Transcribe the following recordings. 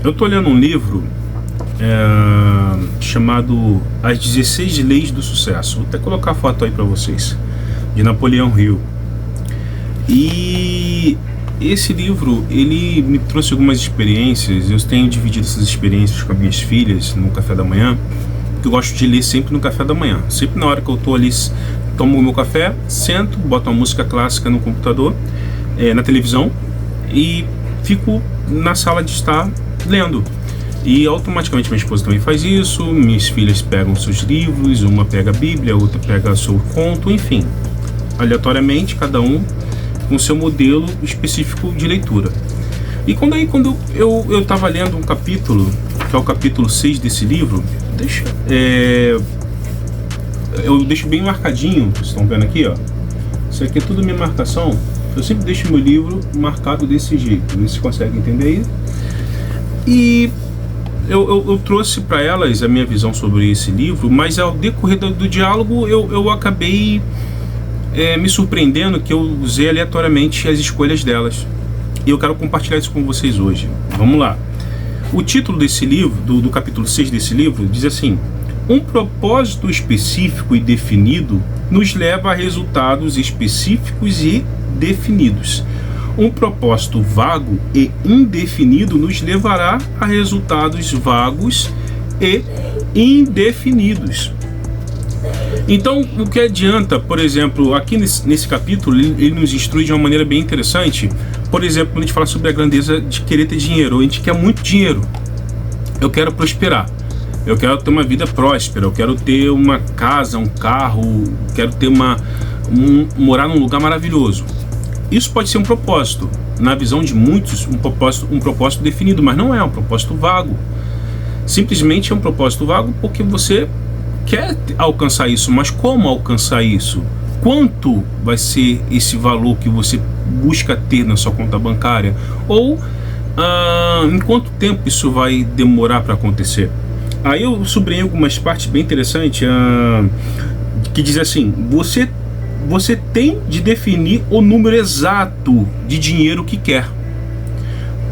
Eu tô lendo um livro chamado As 16 Leis do Sucesso. Vou até colocar a foto aí para vocês, de Napoleão Hill. E esse livro, ele me trouxe algumas experiências. Eu tenho dividido essas experiências com as minhas filhas no café da manhã, porque eu gosto de ler sempre no café da manhã. Sempre na hora que eu tô ali, tomo o meu café, sento, boto uma música clássica no computador, na televisão, e fico na sala de estar lendo. E automaticamente minha esposa também faz isso, minhas filhas pegam seus livros, uma pega a Bíblia, outra pega seu conto, enfim, aleatoriamente, cada um com seu modelo específico de leitura. E quando eu estava lendo um capítulo, que é o capítulo 6 desse livro, eu deixo bem marcadinho, vocês estão vendo aqui, ó, isso aqui é tudo minha marcação. Eu sempre deixo meu livro marcado desse jeito, vocês conseguem entender aí? E eu trouxe para elas a minha visão sobre esse livro, mas ao decorrer do diálogo eu acabei me surpreendendo que eu usei aleatoriamente as escolhas delas. E eu quero compartilhar isso com vocês hoje. Vamos lá. O título desse livro, do capítulo 6 desse livro, diz assim: um propósito específico e definido nos leva a resultados específicos e definidos. Um propósito vago e indefinido nos levará a resultados vagos e indefinidos. Então, o que adianta, por exemplo, aqui nesse capítulo, ele nos instrui de uma maneira bem interessante. Por exemplo, quando a gente fala sobre a grandeza de querer ter dinheiro, a gente quer muito dinheiro. Eu quero prosperar, eu quero ter uma vida próspera, eu quero ter uma casa, um carro, quero ter morar num lugar maravilhoso. Isso pode ser um propósito, na visão de muitos, um propósito definido, mas não é um propósito vago. Simplesmente é um propósito vago porque você quer alcançar isso, mas como alcançar isso? Quanto vai ser esse valor que você busca ter na sua conta bancária? Ou em quanto tempo isso vai demorar para acontecer? Aí eu sublinhei algumas partes bem interessantes, que diz assim: você tem de definir o número exato de dinheiro que quer,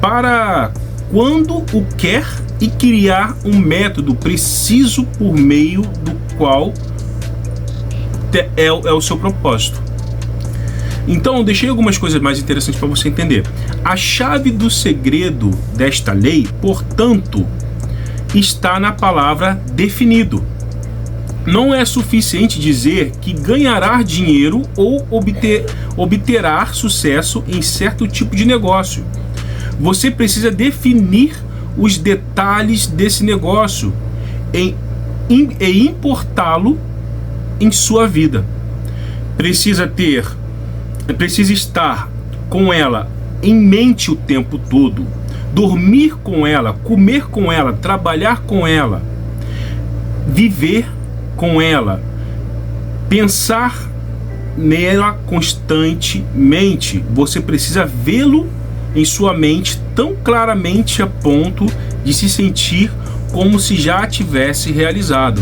para quando o quer, e criar um método preciso por meio do qual é o seu propósito. Então eu deixei algumas coisas mais interessantes para você entender. A chave do segredo desta lei, portanto, está na palavra definido. Não é suficiente dizer que ganhará dinheiro ou obterá sucesso em certo tipo de negócio. Você precisa definir os detalhes desse negócio e importá-lo em sua vida. Precisa estar com ela em mente o tempo todo, dormir com ela, comer com ela, trabalhar com ela, viver com ela, pensar nela constantemente. Você precisa vê-lo em sua mente tão claramente a ponto de se sentir como se já tivesse realizado.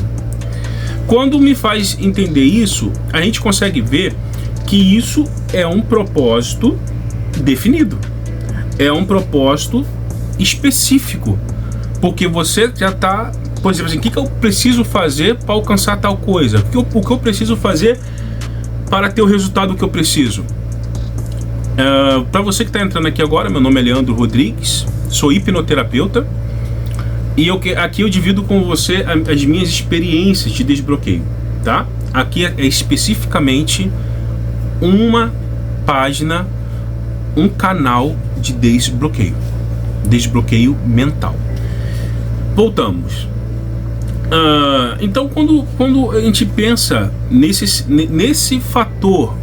Quando me faz entender isso, a gente consegue ver que isso é um propósito definido, é um propósito específico, porque você já está, por exemplo, assim, o que eu preciso fazer para alcançar tal coisa? O que eu preciso fazer para ter o resultado que eu preciso? Para você que está entrando aqui agora, meu nome é Leandro Rodrigues, sou hipnoterapeuta, e aqui eu divido com você as minhas experiências de desbloqueio, tá? Aqui é especificamente uma página, um canal de desbloqueio mental. Voltamos. Então, quando a gente pensa nesse fator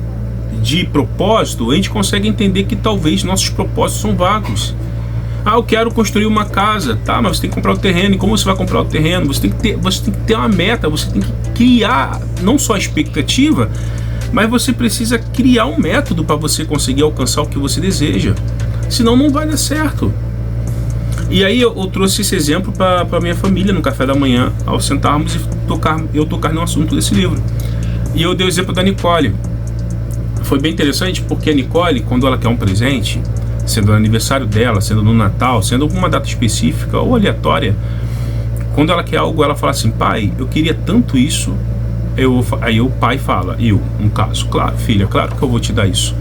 de propósito, a gente consegue entender que talvez nossos propósitos são vagos. Eu quero construir uma casa, tá? Mas você tem que comprar o terreno. E como você vai comprar o terreno? Você tem que ter uma meta. Você tem que criar não só a expectativa, mas você precisa criar um método para você conseguir alcançar o que você deseja. Senão não vai dar certo. E aí eu trouxe esse exemplo para minha família no café da manhã, ao sentarmos e tocar no assunto desse livro. E eu dei o exemplo da Nicole. Foi bem interessante porque a Nicole, quando ela quer um presente, sendo no aniversário dela, sendo no Natal, sendo alguma data específica ou aleatória, quando ela quer algo, ela fala assim: pai, eu queria tanto isso. Aí o pai fala, no caso, claro, filha, claro que eu vou te dar isso.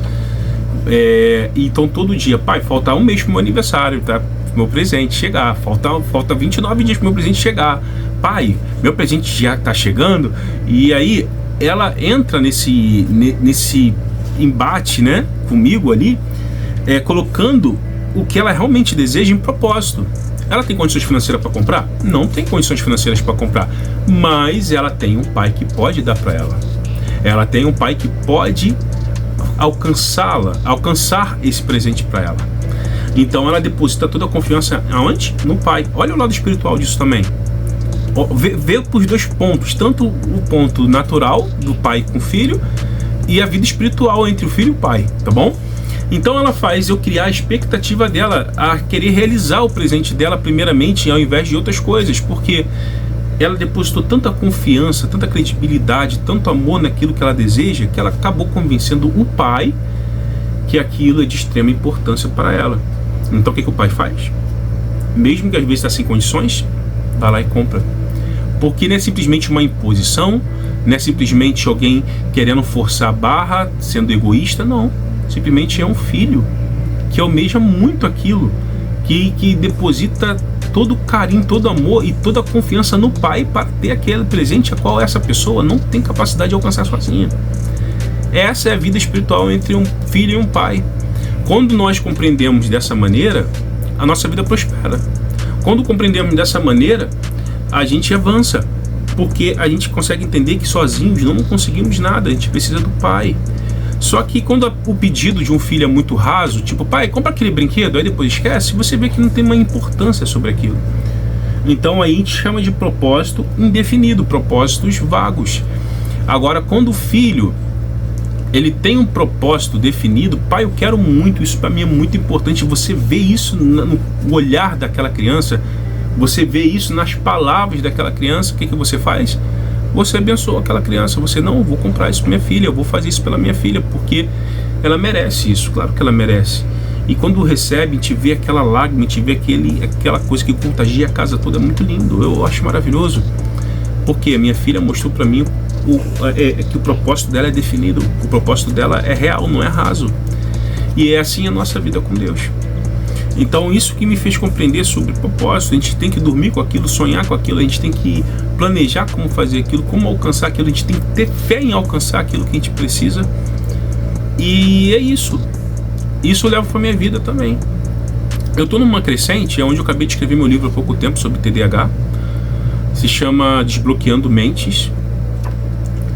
Então todo dia, pai, falta um mês pro meu aniversário, tá? Meu presente chegar, falta 29 dias pro meu presente chegar. Pai, meu presente já tá chegando. E aí ela entra nesse embate, né, comigo ali, colocando o que ela realmente deseja em propósito. Ela tem condições financeiras para comprar? Não tem condições financeiras para comprar, mas ela tem um pai que pode dar para ela. Ela tem um pai que pode alcançar esse presente para ela. Então ela deposita toda a confiança aonde? No pai. Olha o lado espiritual disso também. Vê os dois pontos, tanto o ponto natural do pai com o filho e a vida espiritual entre o filho e o pai, tá bom? Então ela faz eu criar a expectativa dela, a querer realizar o presente dela primeiramente, ao invés de outras coisas, porque ela depositou tanta confiança, tanta credibilidade, tanto amor naquilo que ela deseja, que ela acabou convencendo o pai que aquilo é de extrema importância para ela. Então o que o pai faz? Mesmo que às vezes está sem condições, vai lá e compra. Porque não é simplesmente uma imposição, não é simplesmente alguém querendo forçar a barra, sendo egoísta, não. Simplesmente é um filho que almeja muito aquilo, que deposita todo o carinho, todo o amor e toda a confiança no pai para ter aquele presente a qual essa pessoa não tem capacidade de alcançar sozinha. Essa é a vida espiritual entre um filho e um pai. Quando nós compreendemos dessa maneira, a nossa vida prospera. Quando compreendemos dessa maneira, a gente avança, porque a gente consegue entender que sozinhos não conseguimos nada, a gente precisa do pai. Só que quando o pedido de um filho é muito raso, tipo, pai, compra aquele brinquedo, aí depois esquece, você vê que não tem uma importância sobre aquilo. Então aí a gente chama de propósito indefinido, propósitos vagos. Agora, quando o filho ele tem um propósito definido, pai, eu quero muito, isso para mim é muito importante. Você vê isso no olhar daquela criança, você vê isso nas palavras daquela criança. O que você faz? Você abençoa aquela criança. Você, não, eu vou comprar isso para minha filha, eu vou fazer isso pela minha filha, porque ela merece isso, claro que ela merece. E quando recebe, te vê aquela lágrima, te vê aquela coisa que contagia a casa toda, é muito lindo, eu acho maravilhoso. Porque a minha filha mostrou para mim que o propósito dela é definido, o propósito dela é real, não é raso. E é assim a nossa vida com Deus. Então isso que me fez compreender sobre propósito. A gente tem que dormir com aquilo, sonhar com aquilo, a gente tem que planejar como fazer aquilo, como alcançar aquilo, a gente tem que ter fé em alcançar aquilo que a gente precisa. E é isso. Isso leva para minha vida também. Eu estou numa crescente, onde eu acabei de escrever meu livro há pouco tempo sobre TDAH. Se chama Desbloqueando Mentes.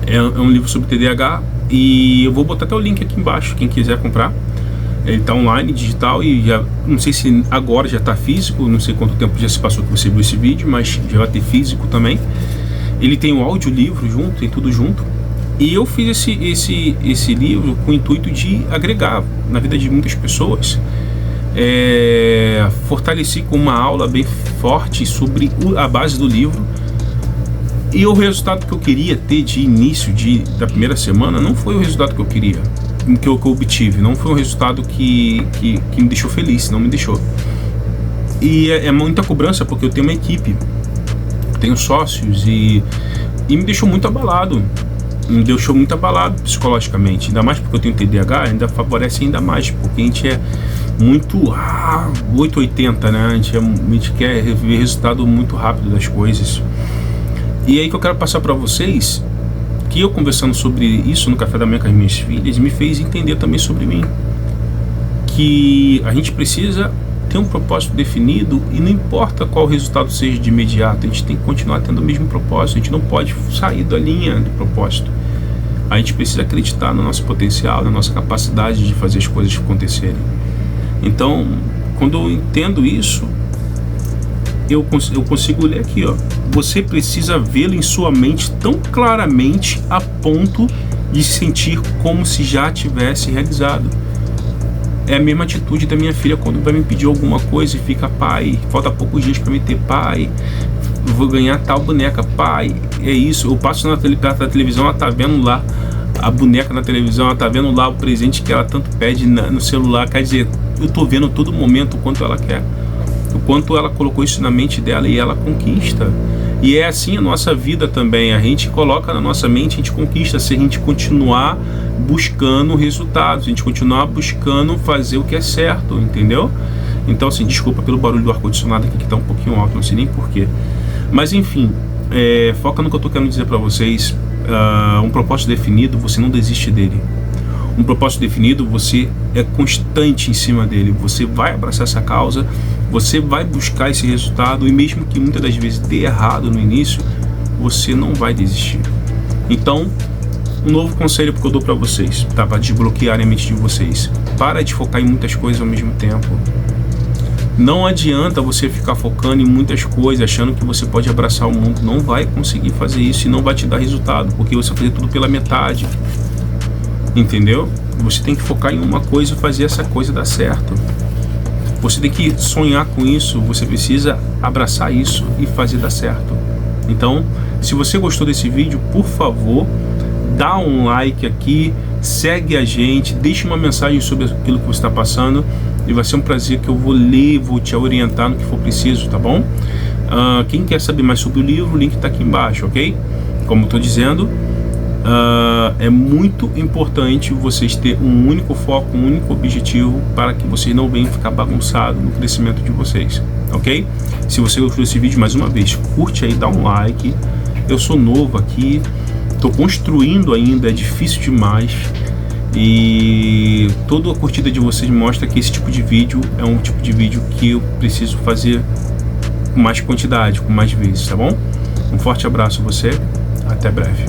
É um livro sobre TDAH e eu vou botar até o link aqui embaixo, quem quiser comprar. Ele está online, digital, e já não sei se agora já está físico, não sei quanto tempo já se passou que você viu esse vídeo, mas já vai ter físico também. Ele tem o audiolivro junto, tem tudo junto. E eu fiz esse livro com o intuito de agregar na vida de muitas pessoas. Fortaleci com uma aula bem forte sobre a base do livro. E o resultado que eu queria ter de início da primeira semana não foi o resultado que eu queria, que eu obtive, não foi um resultado que me deixou feliz, não me deixou. E é muita cobrança, porque eu tenho uma equipe, tenho sócios e me deixou muito abalado. Me deixou muito abalado psicologicamente, ainda mais porque eu tenho TDAH, ainda favorece ainda mais, porque a gente é muito 880, né? A gente quer ver resultado muito rápido das coisas. E aí que eu quero passar para vocês, que eu conversando sobre isso no café da manhã com as minhas filhas, me fez entender também sobre mim, que a gente precisa ter um propósito definido e não importa qual resultado seja de imediato, a gente tem que continuar tendo o mesmo propósito, a gente não pode sair da linha do propósito. A gente precisa acreditar no nosso potencial, na nossa capacidade de fazer as coisas acontecerem. Então, quando eu entendo isso, eu consigo ler aqui, ó. Você precisa vê-lo em sua mente tão claramente a ponto de sentir como se já tivesse realizado. É a mesma atitude da minha filha quando vai me pedir alguma coisa e fica, pai, falta poucos dias para me ter, pai, vou ganhar tal boneca, pai, é isso. Eu passo na televisão, ela tá vendo lá a boneca na televisão, ela tá vendo lá o presente que ela tanto pede no celular. Quer dizer, eu tô vendo todo momento o quanto ela quer, o quanto ela colocou isso na mente dela e ela conquista. E é assim a nossa vida também, a gente coloca na nossa mente, a gente conquista se a gente continuar buscando resultados, a gente continuar buscando fazer o que é certo, entendeu? Então assim, desculpa pelo barulho do ar-condicionado aqui que tá um pouquinho alto, não sei nem porquê. Mas enfim, foca no que eu tô querendo dizer para vocês. Um propósito definido, você não desiste dele. Um propósito definido, você é constante em cima dele, você vai abraçar essa causa, você vai buscar esse resultado, e mesmo que muitas das vezes dê errado no início, você não vai desistir. Então, um novo conselho que eu dou para vocês, tá? Para desbloquear a mente de vocês: para de focar em muitas coisas ao mesmo tempo. Não adianta você ficar focando em muitas coisas, achando que você pode abraçar o mundo. Não vai conseguir fazer isso e não vai te dar resultado, porque você vai fazer tudo pela metade. Entendeu? Você tem que focar em uma coisa e fazer essa coisa dar certo. Você tem que sonhar com isso, você precisa abraçar isso e fazer dar certo. Então, se você gostou desse vídeo, por favor, dá um like aqui, segue a gente, deixe uma mensagem sobre aquilo que você está passando, e vai ser um prazer que eu vou ler, vou te orientar no que for preciso, tá bom? Quem quer saber mais sobre o livro, o link está aqui embaixo, ok? Como eu estou dizendo, é muito importante vocês terem um único foco, um único objetivo, para que vocês não venham ficar bagunçados no crescimento de vocês, ok? Se você gostou desse vídeo, mais uma vez, curte aí, dá um like. Eu sou novo aqui, estou construindo ainda, é difícil demais, e toda a curtida de vocês mostra que esse tipo de vídeo é um tipo de vídeo que eu preciso fazer com mais quantidade, com mais vezes, tá bom? Um forte abraço a você, até breve.